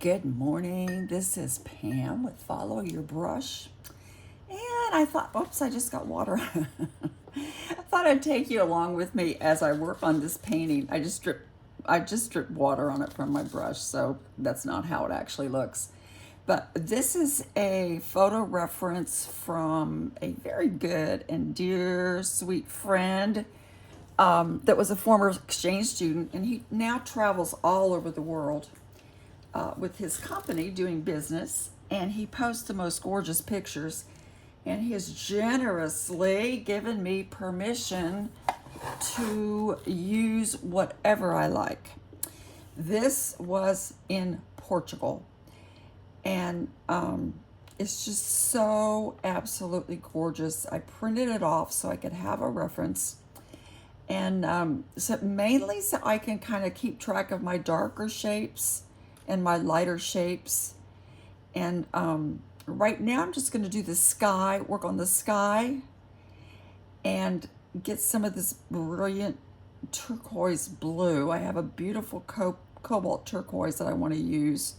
Good morning. This is Pam with Follow Your Brush. And I thought, oops, I just got water. I thought I'd take you along with me as I work on this painting. I just dripped water on it from my brush, so that's not how it actually looks. But this is a photo reference from a very good and dear, sweet friend that was a former exchange student, and he now travels all over the world with his company doing business, and he posts the most gorgeous pictures, and he has generously given me permission to use whatever I like. This was in Portugal, and it's just so absolutely gorgeous. I printed it off so I could have a reference, and so mainly so I can kind of keep track of my darker shapes and my lighter shapes. And right now I'm just going to do the sky, work on the sky, and get some of this brilliant turquoise blue. I have a beautiful cobalt turquoise that I want to use.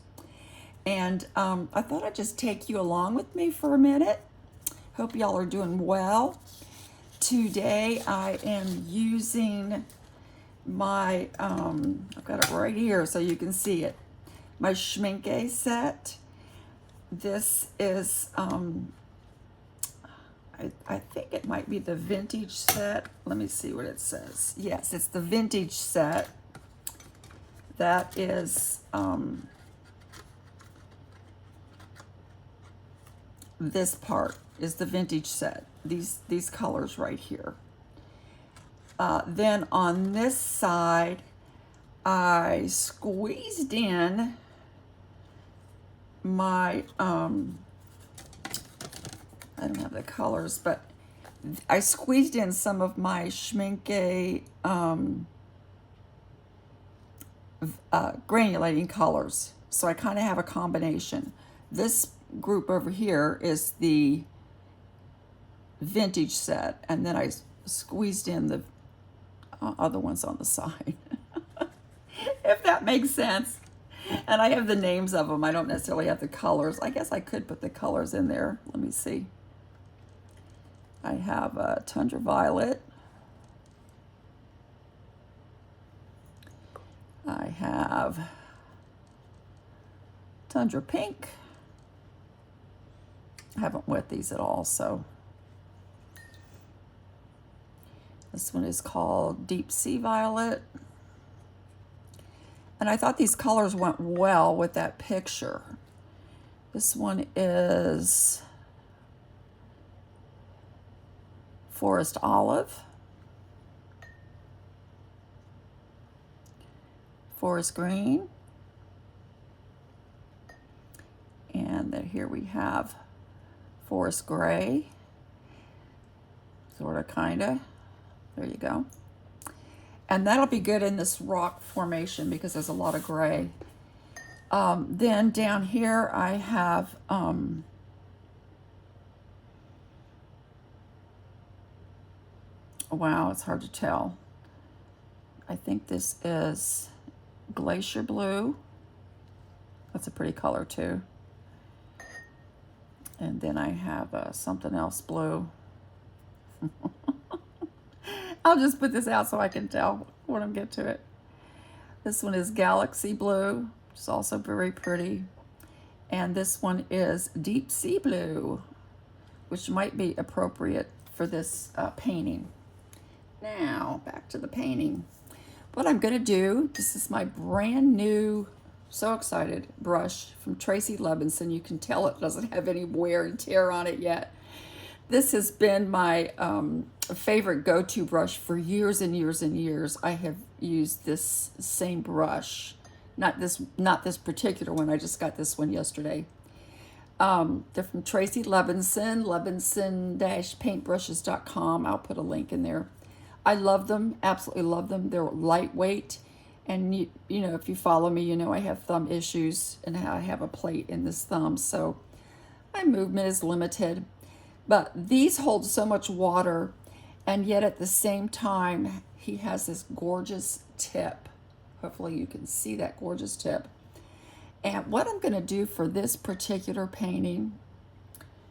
And I thought I'd just take you along with me for a minute. Hope y'all are doing well. Today I am using my, I've got it right here so you can see it, my Schminke set. This is, I think it might be the vintage set. Let me see what it says. Yes, it's the vintage set. That is, this part is the vintage set. These colors right here. Then on this side, I squeezed in my, I don't have the colors, but I squeezed in some of my Schminke granulating colors. So I kind of have a combination. This group over here is the vintage set, and then I squeezed in the other ones on the side. If that makes sense. And I have the names of them. I don't necessarily have the colors. I guess I could put the colors in there. Let me see. I have a Tundra Violet. I have Tundra Pink. I haven't wet these at all, so. This one is called Deep Sea Violet. And I thought these colors went well with that picture. This one is Forest Olive, Forest Green, and then here we have Forest Gray, sort of, kind of. There you go. And that'll be good in this rock formation because there's a lot of gray. Then down here I have wow, it's hard to tell. I think this is Glacier Blue. That's a pretty color too. And then I have something else blue. I'll just put this out so I can tell when I get to it. This one is Galaxy Blue, which is also very pretty. And this one is Deep Sea Blue, which might be appropriate for this painting. Now, back to the painting. What I'm going to do, this is my brand new, so excited, brush from Tracy Levinson. You can tell it doesn't have any wear and tear on it yet. This has been my favorite go-to brush for years and years and years. I have used this same brush, not this particular one. I just got this one yesterday. They're from Tracy Levinson, levinson-paintbrushes.com. I'll put a link in there. I love them, absolutely love them. They're lightweight, and you know, if you follow me, you know I have thumb issues, and I have a plate in this thumb, so my movement is limited. But these hold so much water, and yet at the same time, he has this gorgeous tip. Hopefully you can see that gorgeous tip. And what I'm going to do for this particular painting,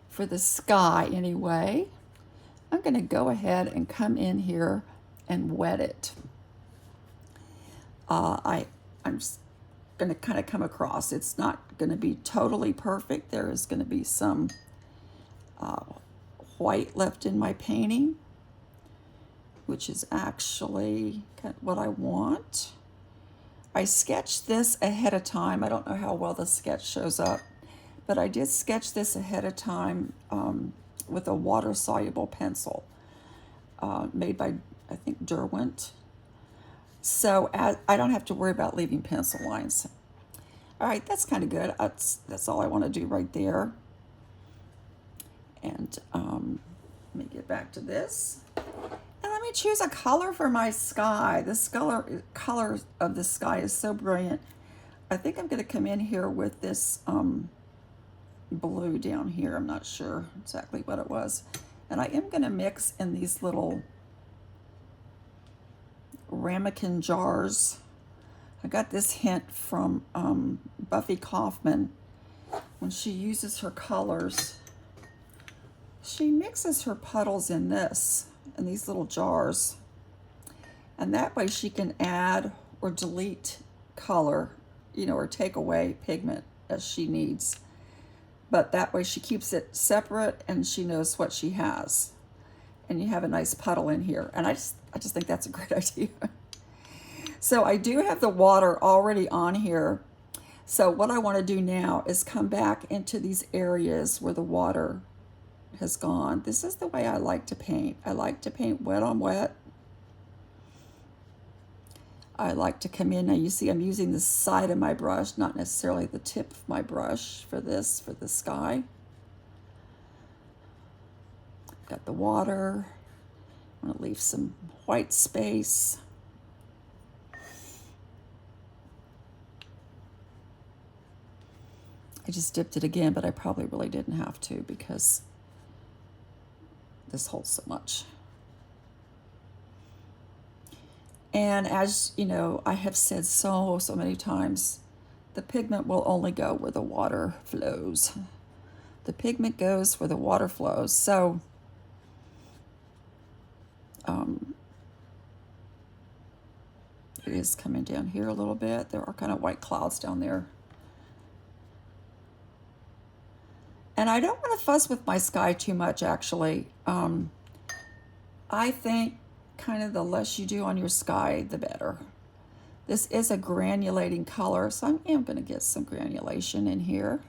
for the sky anyway, I'm going to go ahead and come in here and wet it. I'm just going to kind of come across. It's not going to be totally perfect. There is going to be some white left in my painting, which is actually kind of what I want. I sketched this ahead of time. I don't know how well the sketch shows up, but I did sketch this ahead of time with a water-soluble pencil made by, I think, Derwent. So I don't have to worry about leaving pencil lines. All right, that's kind of good. That's all I want to do right there. And let me get back to this. And let me choose a color for my sky. This color of the sky is so brilliant. I think I'm going to come in here with this blue down here. I'm not sure exactly what it was. And I am going to mix in these little ramekin jars. I got this hint from Buffy Kaufman. When she uses her colors, she mixes her puddles in these little jars. And that way she can add or delete color, or take away pigment as she needs. But that way she keeps it separate and she knows what she has. And you have a nice puddle in here. And I just think that's a great idea. So I do have the water already on here. So what I want to do now is come back into these areas where the water has gone. This is the way I like to paint. I like to paint wet on wet. I like to come in. Now you see I'm using the side of my brush, not necessarily the tip of my brush for the sky. Got the water. I'm going to leave some white space. I just dipped it again, but I probably really didn't have to because this holds so much. And as you know, I have said so many times, the pigment will only go where the water flows. The pigment goes where the water flows. So it is coming down here a little bit. There are kind of white clouds down there. And I don't want to fuss with my sky too much, actually. I think kind of the less you do on your sky, the better. This is a granulating color, so I am going to get some granulation in here.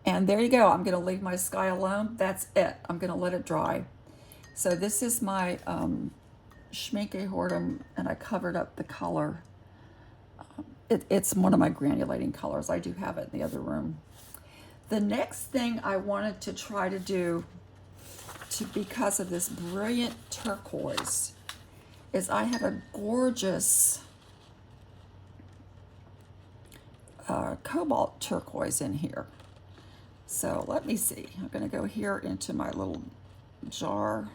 And there you go. I'm going to leave my sky alone. That's it. I'm going to let it dry. So this is my Schminke Hortum, and I covered up the color. It's one of my granulating colors. I do have it in the other room. The next thing I wanted to try to do, because of this brilliant turquoise, is I have a gorgeous cobalt turquoise in here. So let me see. I'm going to go here into my little jar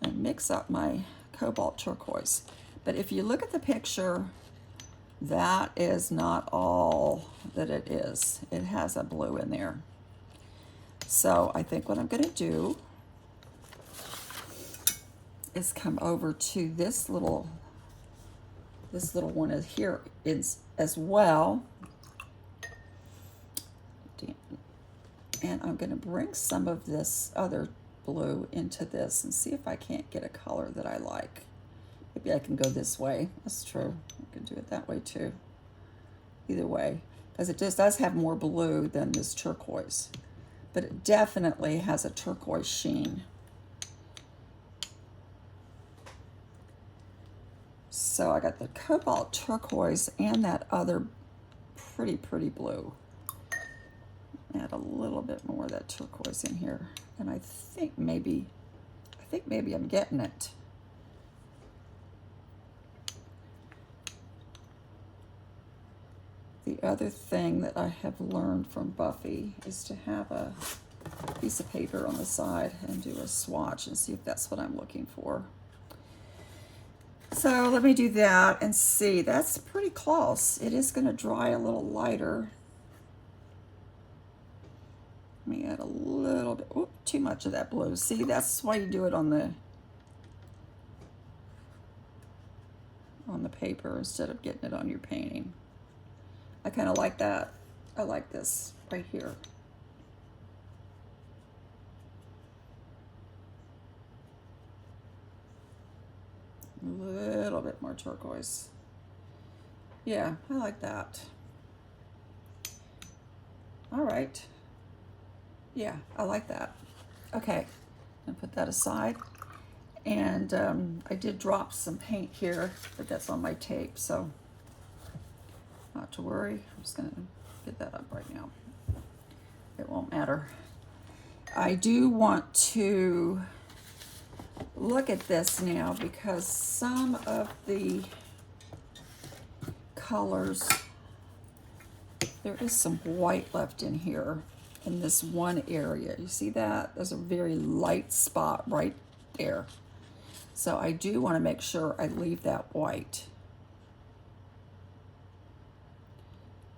and mix up my cobalt turquoise. But if you look at the picture, that is not all that it is. It has a blue in there. So I think what I'm going to do is come over to this little one is here is as well. And I'm going to bring some of this other blue into this and see if I can't get a color that I like. Maybe I can go this way. That's true. I can do it that way too. Either way, because it just does have more blue than this turquoise, but it definitely has a turquoise sheen. So I got the cobalt turquoise and that other pretty blue. Add a little bit more of that turquoise in here, and I think maybe I'm getting it. The other thing that I have learned from Buffy is to have a piece of paper on the side and do a swatch and see if that's what I'm looking for. So let me do that and see. That's pretty close. It is going to dry a little lighter. Let me add a little bit. Oop, too much of that blue. See, that's why you do it on the paper instead of getting it on your painting. I kind of like that. I like this right here. A little bit more turquoise. Yeah, I like that. All right. Yeah, I like that. Okay, I'm gonna put that aside. And I did drop some paint here, but that's on my tape, so not to worry. I'm just gonna get that up right now. It won't matter. I do want to look at this now because some of the colors, there is some white left in here in this one area. You see that? There's a very light spot right there. So I do want to make sure I leave that white.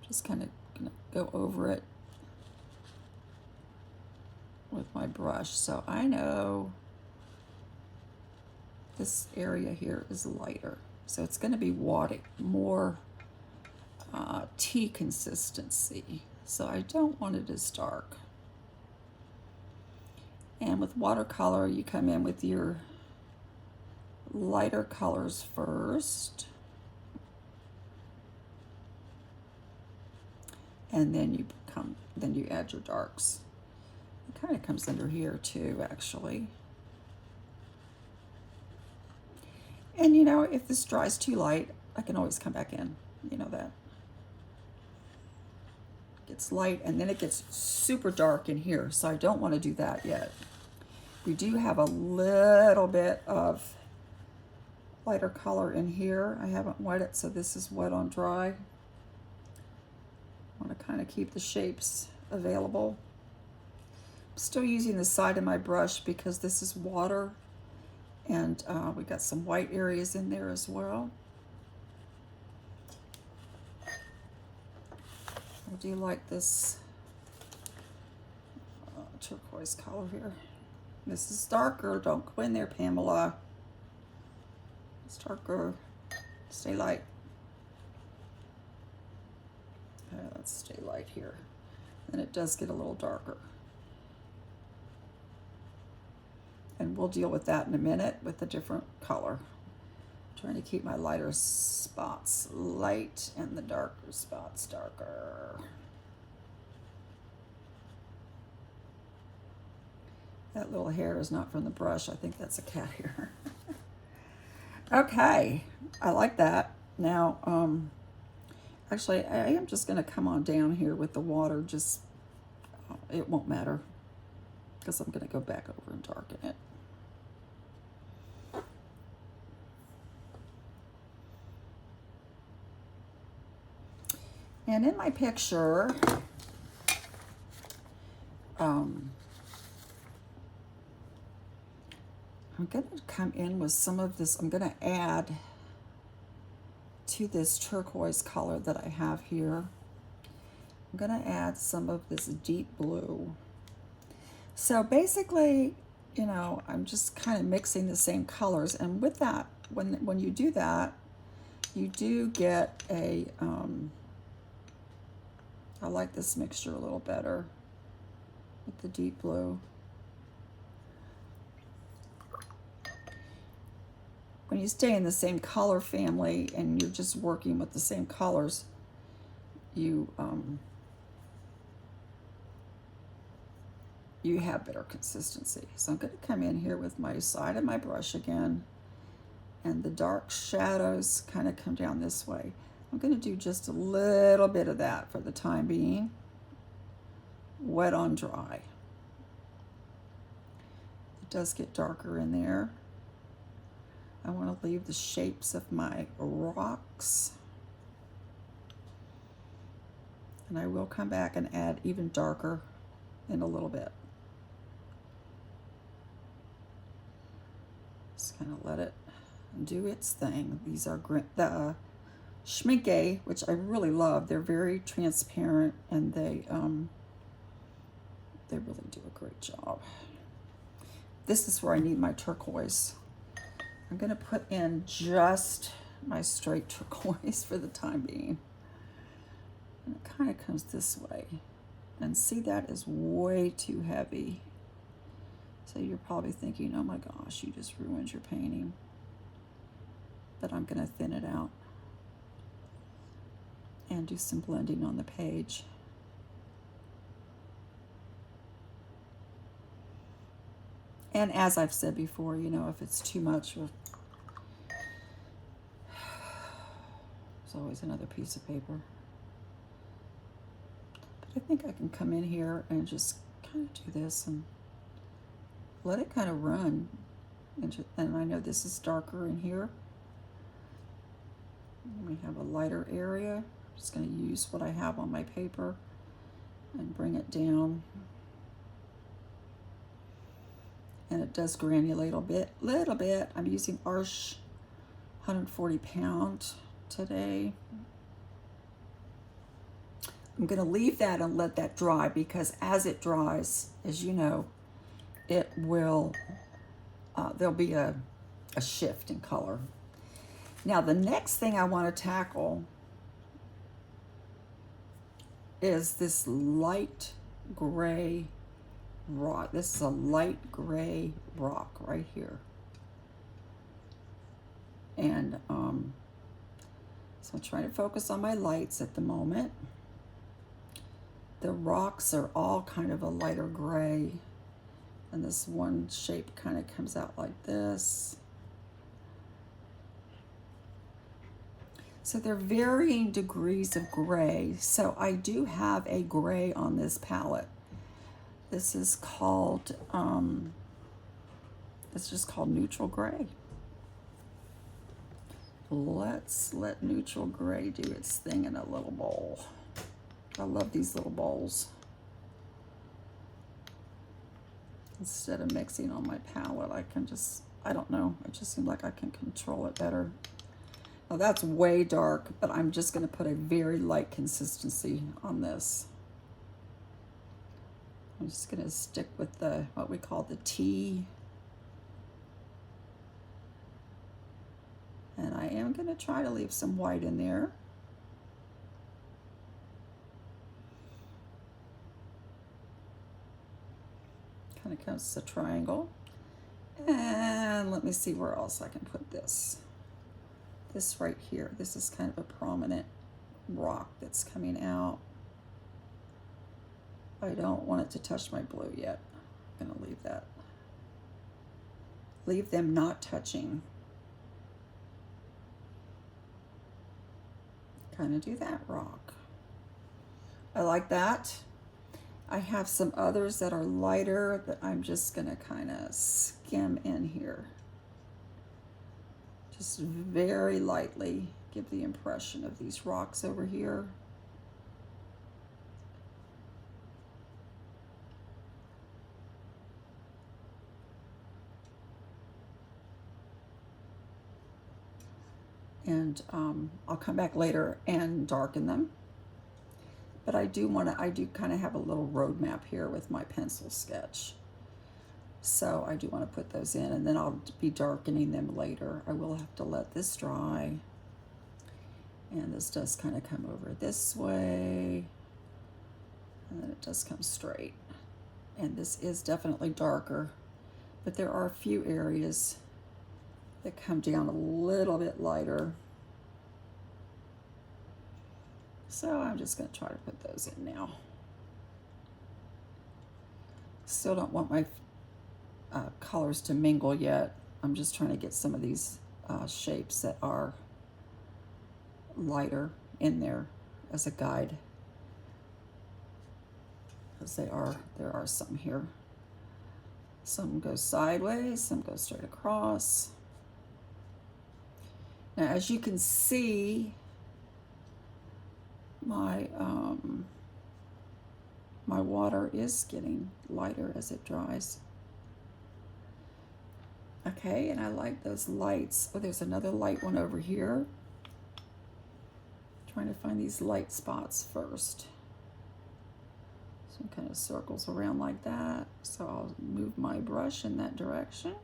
Just kind of gonna go over it with my brush. So I know this area here is lighter. So it's going to be water, more tea consistency. So I don't want it as dark. And with watercolor, you come in with your lighter colors first. And then you add your darks. It kind of comes under here too, actually. And you know, if this dries too light, I can always come back in. You know that. It gets light and then it gets super dark in here, so I don't want to do that yet. We do have a little bit of lighter color in here. I haven't wet it, so this is wet on dry. I want to kind of keep the shapes available. I'm still using the side of my brush because this is water, and we got some white areas in there as well. I do like this turquoise color here. This is darker. Don't go in there, Pamela. It's darker. Stay light. Okay, let's stay light here. And it does get a little darker. And we'll deal with that in a minute with a different color. I'm trying to keep my lighter spots light and the darker spots darker. That little hair is not from the brush. I think that's a cat hair. Okay, I like that. Now, actually, I am just going to come on down here with the water. Just, it won't matter because I'm going to go back over and darken it. And in my picture, I'm going to come in with some of this. I'm going to add to this turquoise color that I have here. I'm going to add some of this deep blue. So basically, you know, I'm just kind of mixing the same colors. And with that, when you do that, you do get a, I like this mixture a little better with the deep blue. When you stay in the same color family and you're just working with the same colors, you have better consistency. So I'm going to come in here with my side of my brush again, and the dark shadows kind of come down this way. I'm going to do just a little bit of that for the time being. Wet on dry. It does get darker in there. I want to leave the shapes of my rocks. And I will come back and add even darker in a little bit. Just kind of let it do its thing. These are the Schminke, which I really love. They're very transparent, and they really do a great job. This is where I need my turquoise. I'm going to put in just my straight turquoise for the time being. And it kind of comes this way. And see, that is way too heavy. So you're probably thinking, oh my gosh, you just ruined your painting. But I'm going to thin it out and do some blending on the page. And as I've said before, you know, if it's too much, there's always another piece of paper. But I think I can come in here and just kind of do this and let it kind of run. And I know this is darker in here. We have a lighter area. I'm just going to use what I have on my paper and bring it down. And it does granulate a little bit. I'm using Arches 140 pound today. I'm going to leave that and let that dry, because as it dries, as you know, it will, there'll be a shift in color. Now, the next thing I want to tackle is this light gray rock. This is a light gray rock right here. And so I'm trying to focus on my lights at the moment. The rocks are all kind of a lighter gray. And this one shape kind of comes out like this. So they're varying degrees of gray. So I do have a gray on this palette. This is called, it's just called neutral gray. Let's let neutral gray do its thing in a little bowl. I love these little bowls. Instead of mixing on my palette, I can just, I don't know, it just seems like I can control it better. Now that's way dark, but I'm just going to put a very light consistency on this. I'm just going to stick with the, what we call the T. And I am going to try to leave some white in there. Kind of comes a triangle. And let me see where else I can put this. This right here, this is kind of a prominent rock that's coming out. I don't want it to touch my blue yet. I'm gonna leave that. Leave them not touching. Kind of do that rock. I like that. I have some others that are lighter that I'm just gonna kind of skim in here. Just very lightly give the impression of these rocks over here. And I'll come back later and darken them. But I do kind of have a little roadmap here with my pencil sketch. So I do want to put those in, and then I'll be darkening them later. I will have to let this dry. And this does kind of come over this way. And then it does come straight. And this is definitely darker. But there are a few areas that come down a little bit lighter. So I'm just going to try to put those in now. Still don't want my colors to mingle yet. I'm just trying to get some of these shapes that are lighter in there as a guide. Because there are some here. Some go sideways, some go straight across. Now, as you can see, my water is getting lighter as it dries. Okay, and I like those lights. Oh, there's another light one over here. Trying to find these light spots first. Some kind of circles around like that. So I'll move my brush in that direction.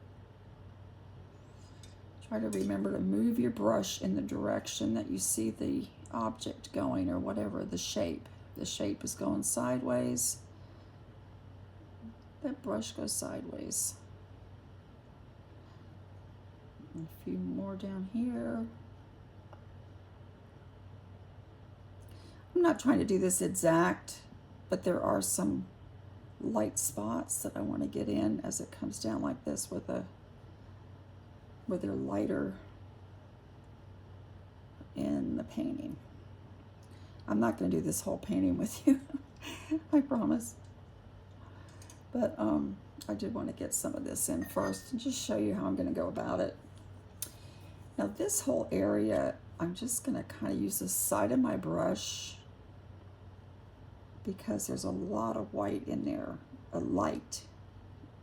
Try to remember to move your brush in the direction that you see the object going, or whatever, the shape. The shape is going sideways. That brush goes sideways. And a few more down here. I'm not trying to do this exact, but there are some light spots that I want to get in as it comes down like this where they're lighter in the painting. I'm not going to do this whole painting with you, I promise. But I did want to get some of this in first and just show you how I'm going to go about it. Now this whole area, I'm just going to kind of use the side of my brush because there's a lot of white in there, a light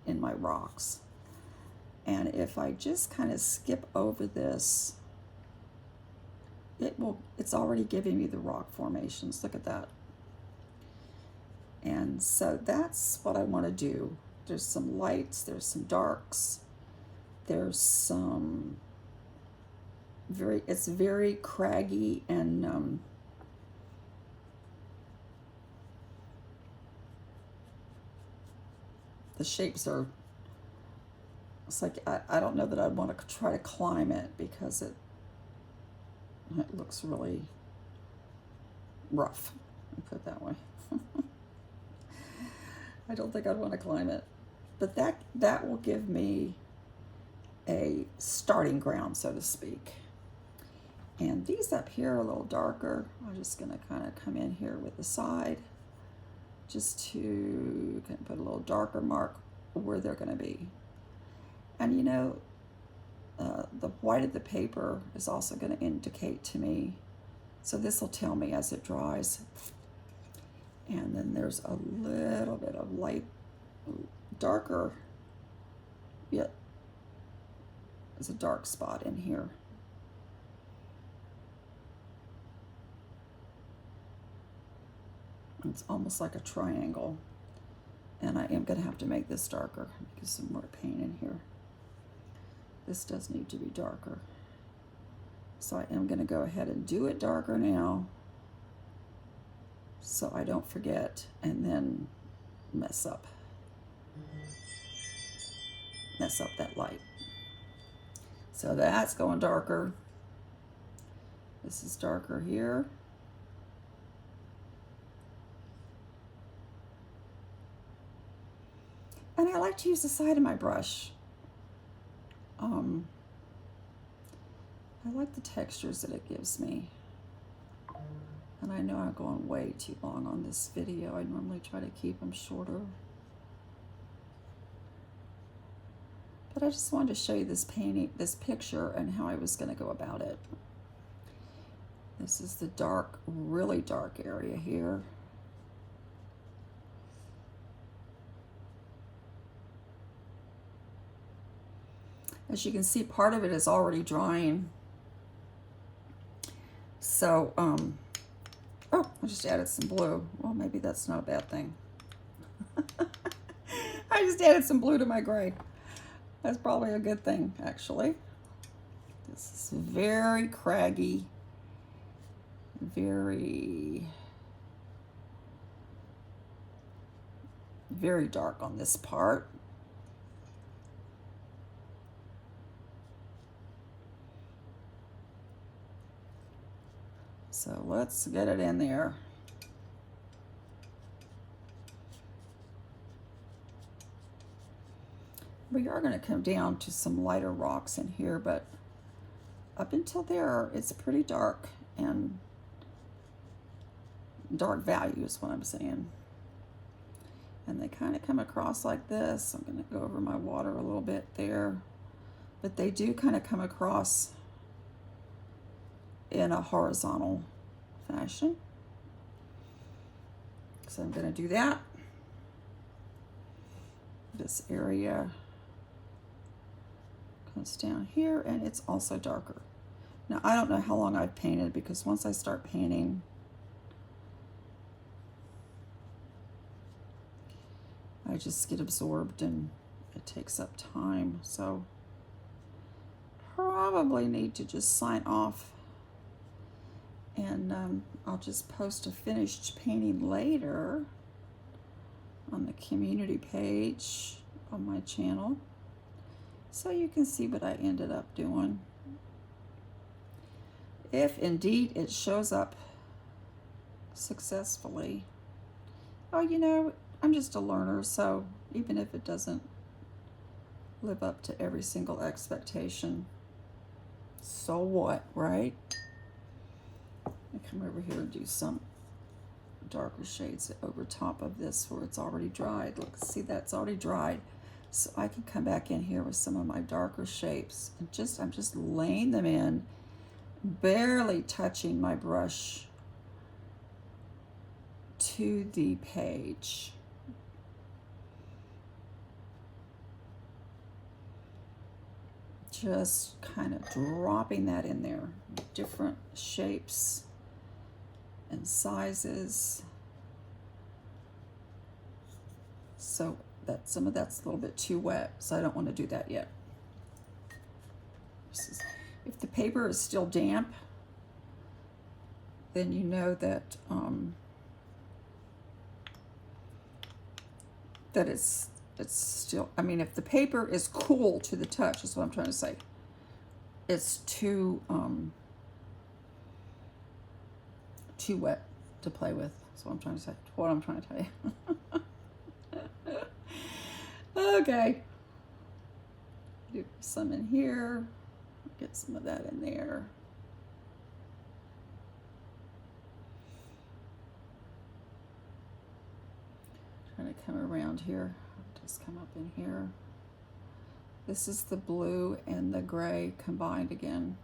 in my rocks. And if I just kind of skip over this, it's already giving me the rock formations. Look at that. And so that's what I want to do. There's some lights, there's some darks, there's some it's very craggy and the shapes are, it's like, I don't know that I'd want to try to climb it because it looks really rough, put it that way. I don't think I'd want to climb it, but that will give me a starting ground, so to speak. And these up here are a little darker. I'm just going to kind of come in here with the side just to kind of put a little darker mark where they're going to be. And you know, the white of the paper is also going to indicate to me, so this will tell me as it dries. And then there's a little bit of light, darker, yet there's a dark spot in here. It's almost like a triangle. And I am going to have to make this darker, get some more paint in here. This does need to be darker. So I am going to go ahead and do it darker now, so I don't forget and then mess up that light. So that's going darker. This is darker here. And I like to use the side of my brush. I like the textures that it gives me. And I know I'm going way too long on this video. I normally try to keep them shorter. But I just wanted to show you this painting, this picture, and how I was going to go about it. This is the dark, really dark area here. As you can see, part of it is already drying. So, oh, I just added some blue. Well, maybe that's not a bad thing. I just added some blue to my gray. That's probably a good thing, actually. This is very craggy, very dark on this part. So let's get it in there. We are going to come down to some lighter rocks in here, but up until there, it's pretty dark, and dark value is what I'm saying. And they kind of come across like this. I'm going to go over my water a little bit there, but they do kind of come across in a horizontal fashion. So I'm going to do that. This area Comes down here, and it's also darker. Now, I don't know how long I've painted, because once I start painting, I just get absorbed and it takes up time. So probably need to just sign off, and I'll just post a finished painting later on the community page on my channel, so you can see what I ended up doing. If indeed it shows up successfully. Oh, you know, I'm just a learner, so even if it doesn't live up to every single expectation, so what, right? I come over here and do some darker shades over top of this where it's already dried. Look, see, that's already dried. So I can come back in here with some of my darker shapes and I'm just laying them in, barely touching my brush to the page. Just kind of dropping that in there, different shapes and sizes. So that some of that's a little bit too wet, so I don't want to do that yet. If the paper is still damp, then you know that that it's still, I mean, if the paper is cool to the touch, is what I'm trying to say. It's too wet to play with. That's what I'm trying to say. What I'm trying to tell you. Okay. Do some in here. Get some of that in there. Trying to come around here. Just come up in here. This is the blue and the gray combined again.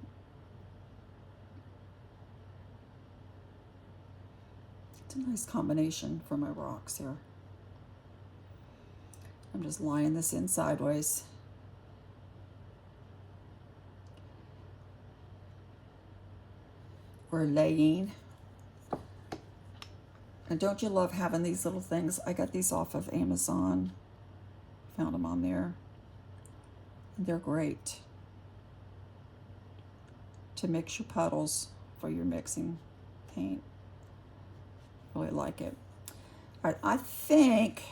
It's a nice combination for my rocks here. I'm just lining this in sideways. We're laying. And don't you love having these little things? I got these off of Amazon. Found them on there. They're great to mix your puddles for your mixing paint. Really like it. All right, I think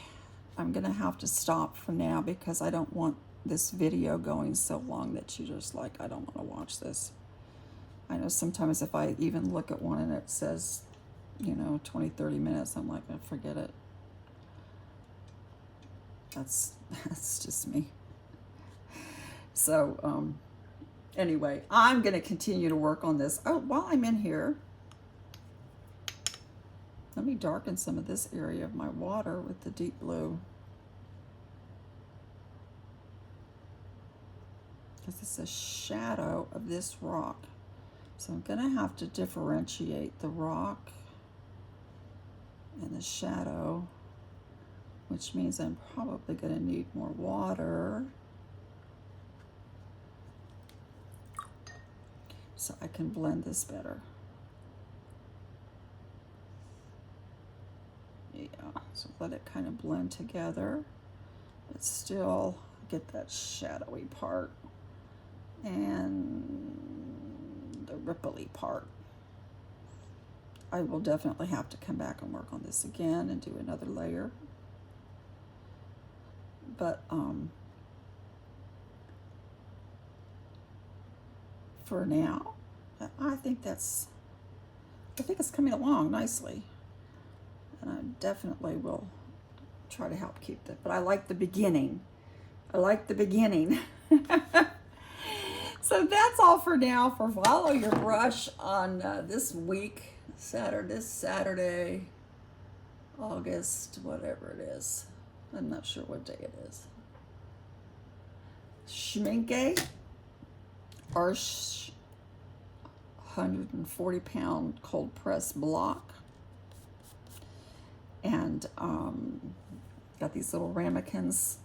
I'm gonna have to stop for now because I don't want this video going so long that you just like, I don't want to watch this. I know sometimes if I even look at one and it says, you know, 20-30 minutes, I'm like, oh, forget it. That's just me. So anyway, I'm going to continue to work on this. Oh, while I'm in here, let me darken some of this area of my water with the deep blue. Because it's a shadow of this rock. So I'm going to have to differentiate the rock and the shadow, which means I'm probably going to need more water so I can blend this better. Yeah, so let it kind of blend together, but still get that shadowy part and the ripply part. I will definitely have to come back and work on this again and do another layer. But for now, I think it's coming along nicely. And I definitely will try to help keep that. But I like the beginning. I like the beginning. So that's all for now for Follow Your Brush on this week, this Saturday, August, whatever it is. I'm not sure what day it is. Schminke, Arsch 140-pound cold press block. And got these little ramekins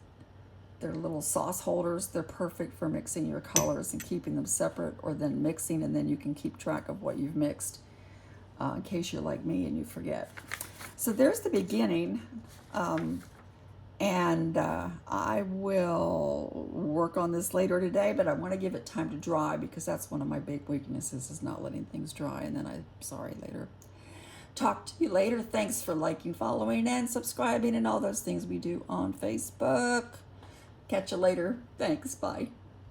They're little sauce holders. They're perfect for mixing your colors and keeping them separate, or then mixing, and then you can keep track of what you've mixed in case you're like me and you forget. So there's the beginning. And I will work on this later today, but I want to give it time to dry because that's one of my big weaknesses, is not letting things dry. And then sorry, later. Talk to you later. Thanks for liking, following, and subscribing and all those things we do on Facebook. Catch you later. Thanks. Bye.